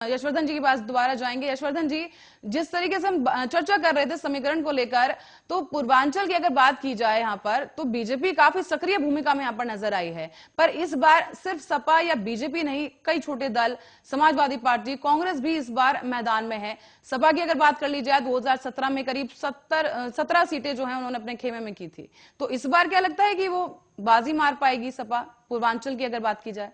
यशवर्धन जी के पास दोबारा जाएंगे। यशवर्धन जी, जिस तरीके से हम चर्चा कर रहे थे समीकरण को लेकर, तो पूर्वांचल की अगर बात की जाए यहाँ पर, तो बीजेपी काफी सक्रिय भूमिका में यहाँ पर नजर आई है। पर इस बार सिर्फ सपा या बीजेपी नहीं, कई छोटे दल, समाजवादी पार्टी, कांग्रेस भी इस बार मैदान में है। सपा की अगर बात कर ली जाए, 2017 में करीब 17 सीटें जो है उन्होंने अपने खेमे में की थी। तो इस बार क्या लगता है कि वो बाजी मार पाएगी सपा, पूर्वांचल की अगर बात की जाए?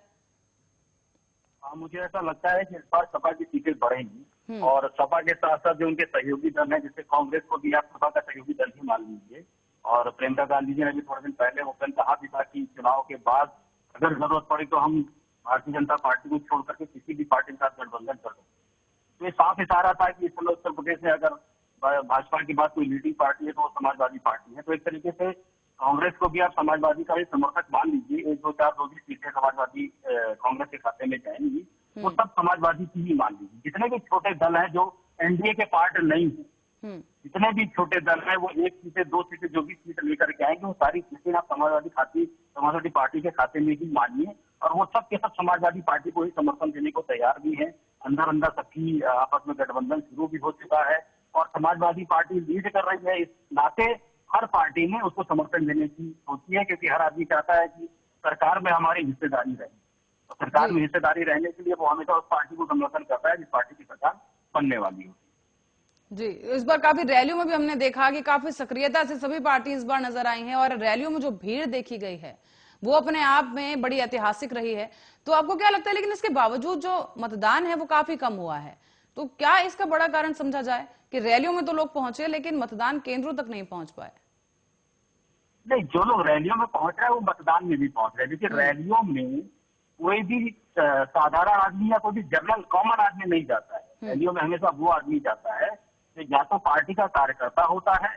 हाँ, मुझे ऐसा लगता है कि इस बार सपा की सीटें बढ़ेंगी हम्म। और सपा के साथ साथ जो उनके सहयोगी दल है, जैसे कांग्रेस को भी आप सपा का सहयोगी दल ही मान लीजिए। और प्रियंका गांधी जी ने भी थोड़े दिन पहले ओपन कहा भी था कि चुनाव के बाद अगर जरूरत पड़ी तो हम भारतीय जनता पार्टी को छोड़ करके किसी भी पार्टी के साथ गठबंधन कर सकते। तो ये साफ इशारा था कि इस समय उत्तर प्रदेश में अगर भाजपा के बाद कोई लीडिंग पार्टी है तो वो समाजवादी पार्टी है। तो एक तरीके से कांग्रेस को भी आप समाजवादी का ही समर्थक मान लीजिए। 1, 2, 4 जो भी सीटें समाजवादी कांग्रेस के खाते में जाएंगी वो सब समाजवादी की ही मान लीजिए। जितने भी छोटे दल हैं जो एनडीए के पार्ट नहीं है, जितने भी छोटे दल हैं वो 1 सीटें 2 सीटें जो भी सीट लेकर के आएंगे वो सारी सीटें आप समाजवादी पार्टी के खाते में ही मानिए। और वो सब के सब समाजवादी पार्टी को ही समर्थन देने को तैयार भी है। अंदर अंदर सबकी आपस में गठबंधन शुरू भी हो चुका है और समाजवादी पार्टी लीड कर रही है। इस नाते हर पार्टी ने उसको समर्थन देने की सोची है, क्योंकि हर आदमी चाहता है कि सरकार में हमारी हिस्सेदारी रहे। तो सरकार में हिस्सेदारी रहने के लिए वो हमेशा उस पार्टी को समर्थन करता है जिस पार्टी की सरकार बनने वाली हो। जी, इस बार काफी रैलियों में भी हमने देखा कि काफी सक्रियता से सभी पार्टी इस बार नजर आई हैं, और रैलियों में जो भीड़ देखी गई है वो अपने आप में बड़ी ऐतिहासिक रही है। तो आपको क्या लगता है, लेकिन इसके बावजूद जो मतदान है वो काफी कम हुआ है, तो क्या इसका बड़ा कारण समझा जाए कि रैलियों में तो लोग पहुंचे लेकिन मतदान केंद्रों तक नहीं पहुंच पाए? नहीं, जो लोग रैलियों में पहुंच रहे हैं वो मतदान में भी पहुंच रहे हैं। देखिए, रैलियों में कोई भी साधारण आदमी या कोई भी जनरल कॉमन आदमी नहीं जाता है। रैलियों में हमेशा वो आदमी जाता है जो या तो पार्टी का कार्यकर्ता होता है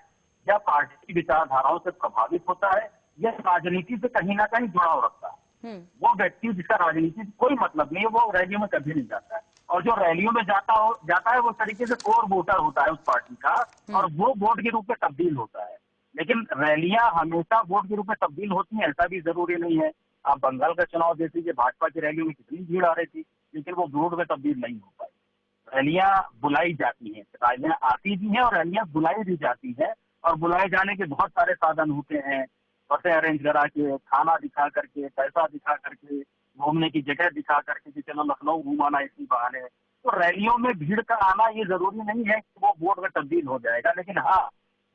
या पार्टी की विचारधाराओं से प्रभावित होता है या राजनीति से कहीं ना कहीं जुड़ाव रखता है। वो व्यक्ति जिसका राजनीति से कोई मतलब नहीं है वो रैलियों में कभी नहीं जाता है। और जो रैलियों में जाता है वो तरीके से कोर वोटर होता है उस पार्टी का, और वो वोट के रूप में तब्दील होता है। लेकिन रैलियां हमेशा वोट के रूप में तब्दील होती हैं ऐसा भी जरूरी नहीं है। आप बंगाल का चुनाव देख लीजिए, भाजपा की रैलियों में कितनी भीड़ आ रही थी लेकिन वो वोट में तब्दील नहीं हो पाई। रैलियां बुलाई जाती हैं, रैलियां आती भी हैं और रैलियां बुलाई भी जाती है। और बुलाए जाने के बहुत सारे साधन होते हैं, बसें अरेंज करा के, खाना दिखा करके, पैसा दिखा करके, घूमने की जगह दिखा करके कि चलो लखनऊ घुमाना इसी बहाने। तो रैलियों में भीड़ का आना ये जरूरी नहीं है कि वो वोट में तब्दील हो जाएगा। लेकिन हाँ,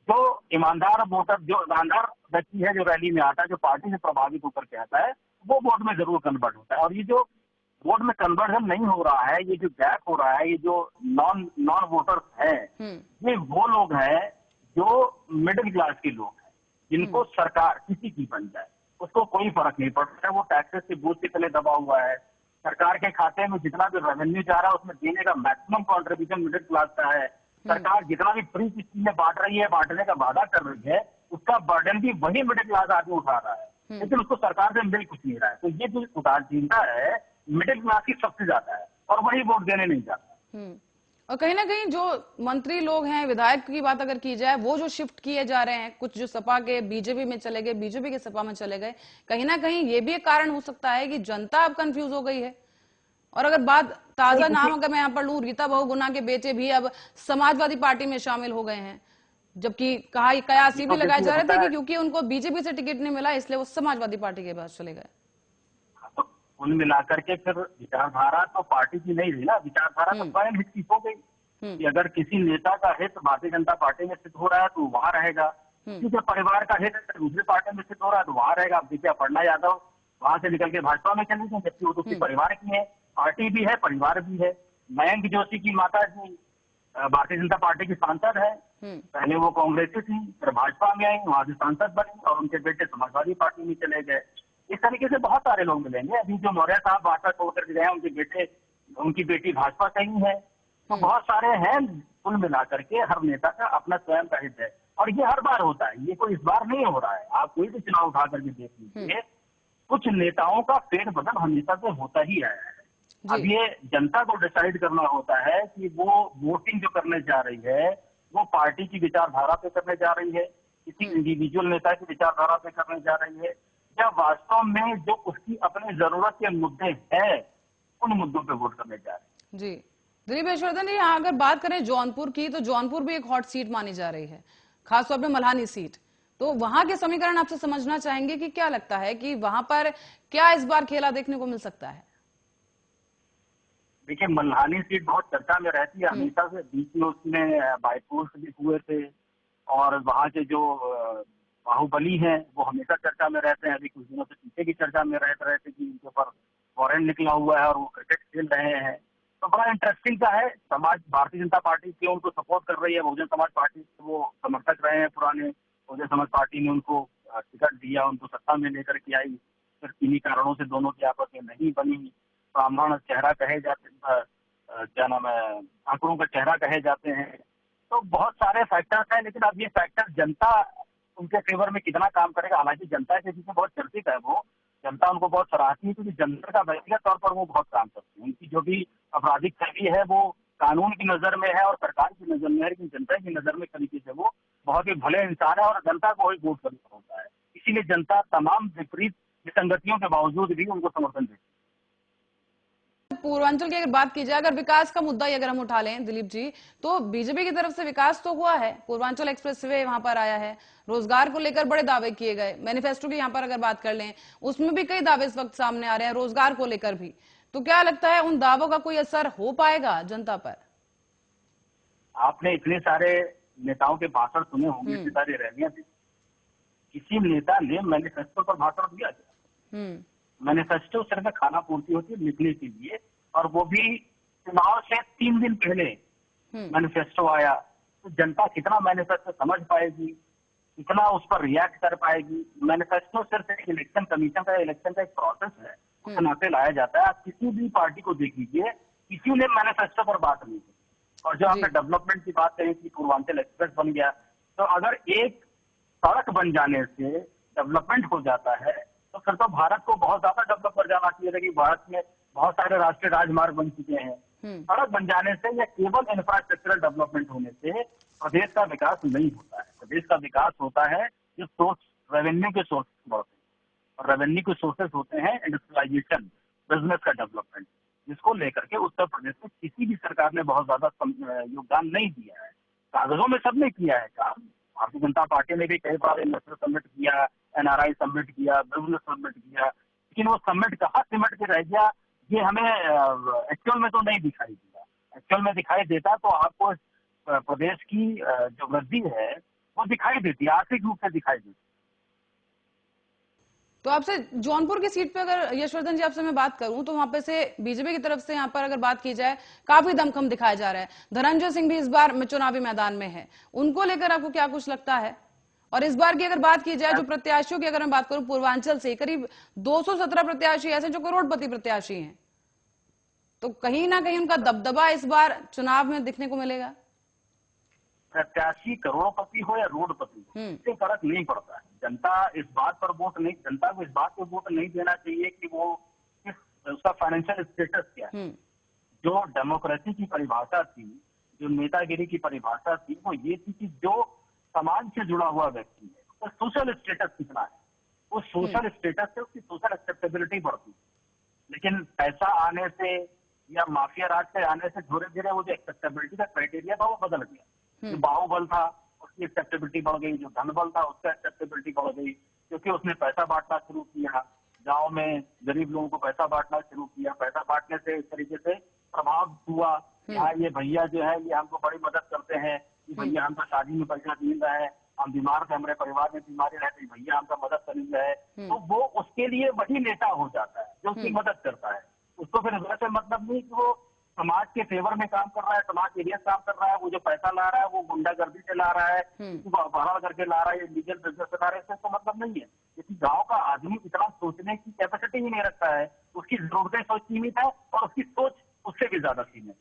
जो ईमानदार वोटर, जो ईमानदार व्यक्ति है जो रैली में आता है, जो पार्टी से प्रभावित होकर के आता है, वो वोट में जरूर कन्वर्ट होता है। और ये जो वोट में कन्वर्जन नहीं हो रहा है, ये जो गैप हो रहा है, ये जो नॉन नॉन वोटर्स हैं, ये वो लोग हैं जो मिडिल क्लास के लोग हैं, जिनको सरकार किसी की बन जाए उसको कोई फर्क नहीं पड़ता है। वो टैक्सेस के बोझ के तले दबा हुआ है। सरकार के खाते में जितना भी रेवेन्यू जा रहा है उसमें देने का मैक्सिमम कॉन्ट्रीब्यूशन मिडिल क्लास का है। सरकार जितना भी फ्री स्कीमें बांट रही है, बांटने का वादा कर रही है, उसका बर्डन भी वही मिडिल क्लास आदमी उठा रहा है, लेकिन उसको सरकार से मिल कुछ नहीं रहा है। तो ये जो उदासीनता है मिडिल क्लास की सबसे ज्यादा है और वही वोट देने नहीं जाता। और कहीं ना कहीं जो मंत्री लोग हैं, विधायक की बात अगर की जाए, वो जो शिफ्ट किए जा रहे हैं, कुछ जो सपा के बीजेपी में चले गए, बीजेपी के सपा में चले गए, कहीं ना कहीं ये भी एक कारण हो सकता है कि जनता अब कंफ्यूज हो गई है। और अगर बात ताजा नाम अगर मैं यहाँ पर लूं, रीता बहुगुणा के बेटे भी अब समाजवादी पार्टी में शामिल हो गए हैं, जबकि कयासी भी लगाए जा रहे थे कि क्योंकि उनको बीजेपी से टिकट नहीं मिला इसलिए वो समाजवादी पार्टी के पास चले गए। तो कुल मिलाकर के फिर विचारधारा तो पार्टी की नहीं रही ना, विचारधारा तो स्वयं हित की हो गई कि अगर किसी नेता का हित भारतीय जनता पार्टी में स्थित हो रहा है तो वहां रहेगा, किसी के परिवार का हित दूसरी पार्टी में स्थित हो रहा है तो वहां रहेगा। अब देखिए, अपर्णा यादव वहां से निकल के भाजपा में चली गई, जबकि वो दूसरी परिवार की है, पार्टी भी है, परिवार भी है। मयंक जोशी की माता जी भारतीय जनता पार्टी की सांसद है, पहले वो कांग्रेस से थी, फिर भाजपा में आई, वहां से सांसद बनी और उनके बेटे समाजवादी पार्टी में चले गए। इस तरीके से बहुत सारे लोग मिलेंगे। अभी जो मौर्य साहब भाजपा छोड़ करके गए, उनकी बेटी भाजपा का ही है। तो बहुत सारे हैं। कुल मिलाकर के हर नेता का अपना स्वयं का हित है और ये हर बार होता है, ये कोई इस बार नहीं हो रहा है। आप कोई भी चुनाव उठा करके देख लीजिए, कुछ नेताओं का फेरबदल हमेशा से होता ही आया है। अब ये जनता को डिसाइड करना होता है कि वो वोटिंग जो करने जा रही है वो पार्टी की विचारधारा पे करने जा रही है, किसी इंडिविजुअल नेता की विचारधारा पे करने जा रही है, या वास्तव में जो उसकी अपने जरूरत के मुद्दे हैं उन मुद्दों पे वोट करने जा रहे हैं। जी, दिलीप यशवर्धन जी, यहाँ अगर बात करें जौनपुर की, तो जौनपुर भी एक हॉट सीट मानी जा रही है, खासतौर पे मल्हानी सीट। तो वहां के समीकरण आपसे समझना चाहेंगे कि क्या लगता है कि वहां पर क्या इस बार खेला देखने को मिल सकता है? देखिए, मल्हानी सीट बहुत चर्चा में रहती है हमेशा से। बीच में उसमें बाइपोल्स भी हुए थे, और वहाँ के जो बाहुबली हैं वो हमेशा चर्चा में रहते हैं। अभी कुछ दिनों से पीछे की चर्चा में रहते रहे थे कि उनके ऊपर वारंट निकला हुआ है और वो क्रिकेट खेल रहे हैं। तो बड़ा इंटरेस्टिंग का है। समाज भारतीय जनता पार्टी क्यों उनको सपोर्ट कर रही है, बहुजन समाज पार्टी के वो समर्थक रहे हैं पुराने। बहुजन समाज पार्टी ने उनको टिकट दिया, उनको सत्ता में लेकर के आई। फिर किन्हीं कारणों से दोनों की आपस में नहीं बनी। ब्राह्मण चेहरा कहे जाते, क्या नाम है, आंकड़ों का चेहरा कहे जाते हैं। तो बहुत सारे फैक्टर्स हैं, लेकिन अब ये फैक्टर जनता उनके फेवर में कितना काम करेगा। हालांकि जनता के पीछे बहुत चर्चित है वो, जनता उनको बहुत सराहती है, क्योंकि जनता का व्यक्तिगत तौर पर वो बहुत काम करते हैं। उनकी जो भी आपराधिक छवि है वो कानून की नजर में है और सरकार की नजर में है, लेकिन जनता की नजर में तरीके से वो बहुत ही भले इंसान है और जनता को ही वोट करना होता है। इसीलिए जनता तमाम विपरीत विसंगतियों के बावजूद भी उनको समर्थन देती है। पूर्वांचल की अगर बात की जाए, अगर विकास का मुद्दा ही अगर हम उठा लें दिलीप जी, तो बीजेपी की तरफ से विकास तो हुआ है। पूर्वांचल एक्सप्रेसवे वहां पर आया है, रोजगार को लेकर बड़े दावे किए गए। मैनिफेस्टो की यहाँ पर अगर बात कर लें, उसमें भी कई दावे इस वक्त सामने आ रहे हैं रोजगार को लेकर भी। तो क्या लगता है उन दावों का कोई असर हो पाएगा जनता पर? आपने इतने सारे नेताओं के भाषण सुने होंगे, इतनी सारी रैलियां थी, किसी नेता ने मैनिफेस्टो पर भाषण दिया क्या? मैनिफेस्टो सिर्फ खाना पूर्ति होती है लिखने के लिए, और वो भी चुनाव से 3 दिन पहले मैनिफेस्टो आया। तो जनता कितना मैनिफेस्टो समझ पाएगी, कितना उस पर रिएक्ट कर पाएगी? मैनिफेस्टो सिर्फ एक इलेक्शन कमीशन का, इलेक्शन का एक प्रोसेस है, उस नाते लाया जाता है। आप किसी भी पार्टी को देख लीजिए, किसी ने मैनिफेस्टो पर बात नहीं की। और जो आपने डेवलपमेंट की बात कही कि पूर्वांचल एक्सप्रेस बन गया, तो अगर एक सड़क बन जाने से डेवलपमेंट हो जाता है, तो फिर तो भारत को बहुत ज्यादा डेवलप कर जाना चाहिए था कि भारत में बहुत सारे राष्ट्रीय राजमार्ग बन चुके हैं। सड़क बन जाने से या केवल इंफ्रास्ट्रक्चरल डेवलपमेंट होने से प्रदेश का विकास नहीं होता है। प्रदेश का विकास होता है जो सोर्स, रेवेन्यू के सोर्स बढ़ते हैं, और रेवेन्यू के सोर्सेस होते हैं इंडस्ट्रियलाइजेशन, बिजनेस का डेवलपमेंट, जिसको लेकर के उत्तर प्रदेश में किसी भी सरकार ने बहुत ज्यादा योगदान नहीं दिया है। कागजों में सबने किया है काम। भारतीय जनता पार्टी ने भी कई बार इन्वेस्टर समिट किया, एनआरआई समिट किया, बिजनेस समिट किया, लेकिन वो समिट कहाँ सिमट के रह गया, ये हमें एक्चुअल में तो नहीं दिखाई दिया। एक्चुअल में दिखाई देता तो आपको प्रदेश की जो वृद्धि है वो दिखाई देती, आर्थिक रूप से दिखाई देती। तो आपसे जौनपुर की सीट पे अगर यशवर्धन जी आपसे मैं बात करूं, तो वहां पे से बीजेपी की तरफ से यहाँ पर अगर बात की जाए, काफी दमखम दिखाया जा रहा है। धनंजय सिंह भी इस बार चुनावी मैदान में है, उनको लेकर आपको क्या कुछ लगता है? और इस बार की अगर बात की जाए, जो प्रत्याशियों की अगर मैं बात करूं, पूर्वांचल से करीब 217 प्रत्याशी ऐसे जो करोड़पति प्रत्याशी हैं, तो कहीं ना कहीं उनका दबदबा इस बार चुनाव में दिखने को मिलेगा। प्रत्याशी करोड़पति हो या रोडपति हो, इससे फर्क नहीं पड़ता है। जनता इस बात पर वोट नहीं, जनता को इस बात पर वोट नहीं देना चाहिए कि वो किस, उसका फाइनेंशियल स्टेटस क्या है। जो डेमोक्रेसी की परिभाषा थी, जो नेतागिरी की परिभाषा थी, वो ये थी कि जो समाज से जुड़ा हुआ व्यक्ति है, तो सोशल स्टेटस कितना है, उस सोशल स्टेटस से उसकी सोशल एक्सेप्टेबिलिटी बढ़ती है। लेकिन पैसा आने से या माफिया राज से आने से धीरे धीरे वो जो एक्सेप्टेबिलिटी का क्राइटेरिया था वो बदल गया। जो बाहुबल था उसकी एक्सेप्टेबिलिटी बढ़ गई, जो धनबल था उसका एक्सेप्टेबिलिटी बढ़ गई, क्योंकि उसने पैसा बांटना शुरू किया, गांव में गरीब लोगों को पैसा बांटना शुरू किया। पैसा बांटने से इस तरीके से प्रभाव हुआ, हाँ ये भैया जो है ये हमको बड़ी मदद करते हैं, कि भैया हम तो शादी में पैसा दे रहे हैं, हम बीमार थे, हमारे परिवार में बीमारी रहती, भैया हमका मदद कर रहा है। तो वो उसके लिए वही नेता हो जाता है जो उसकी मदद करता है। उसको फिर वैसे मतलब नहीं कि वो समाज के फेवर में काम कर रहा है, समाज के लिए काम कर रहा है। वो जो पैसा ला रहा है वो गुंडागर्दी से ला रहा है, अपहरण करके ला रहा है, लीगल बिजनेस से ला रहा है, इससे तो मतलब नहीं है। क्योंकि गांव का आदमी इतना सोचने की कैपेसिटी ही नहीं रखता है, उसकी जरूरतें सोच सीमित है और उसकी सोच उससे भी ज्यादा सीमित है।